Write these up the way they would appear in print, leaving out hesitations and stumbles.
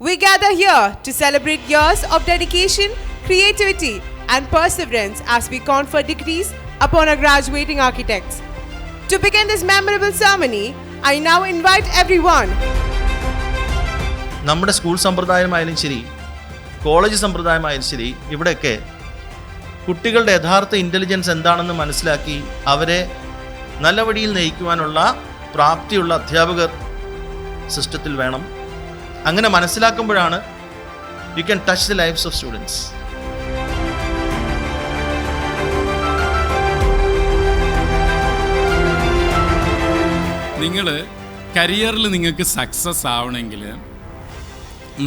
We gather here to celebrate years of dedication, creativity and perseverance as we confer degrees upon our graduating architects. To begin this memorable ceremony, I now invite everyone. നമ്മുടെ school സമ്പ്രദായമായാലും ശരി, college സമ്പ്രദായമായാലും ശരി, ഇവിടെയൊക്കെ കുട്ടികളുടെ യഥാർത്ഥ intelligence എന്താണെന്ന് മനസ്സിലാക്കി അവരെ നല്ല വഴിയിൽ നയിക്കുവാനുള്ള പ്രാപ്തിയുള്ള അധ്യാപകർ സിസ്റ്റത്തിൽ വേണം. അങ്ങനെ മനസ്സിലാക്കുമ്പോഴാണ് you can touch the lives of students. നിങ്ങൾ കരിയറിൽ നിങ്ങൾക്ക് സക്സസ് ആവണമെങ്കിൽ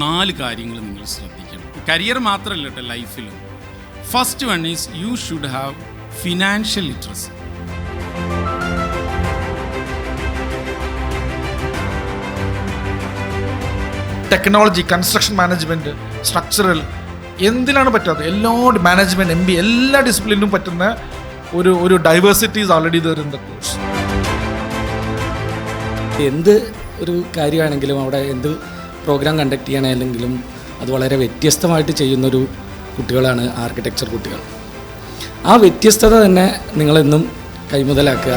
4 കാര്യങ്ങൾ നിങ്ങൾ ശ്രദ്ധിക്കണം. കരിയർ മാത്രമല്ല കേട്ടോ, ലൈഫിലും. First one is you should have financial literacy. Technology, construction management, structural, എന്തിനാണ് പറ്റാത്തത്? എല്ലാ മാനേജ്മെൻറ്റ്, MBA, എല്ലാ ഡിസിപ്ലിനും പറ്റുന്ന ഒരു diversity is already there in the course. എന്ത് ഒരു കാര്യമാണെങ്കിലും അവിടെ എന്ത് പ്രോഗ്രാം കണ്ടക്ട് ചെയ്യണമെങ്കിലും അത് വളരെ വ്യത്യസ്തമായിട്ട് ചെയ്യുന്നൊരു കുട്ടികളാണ് ആർക്കിടെക്ചർ കുട്ടികൾ. ആ വ്യത്യസ്തത തന്നെ നിങ്ങളെന്നും കൈമുതലാക്കുക.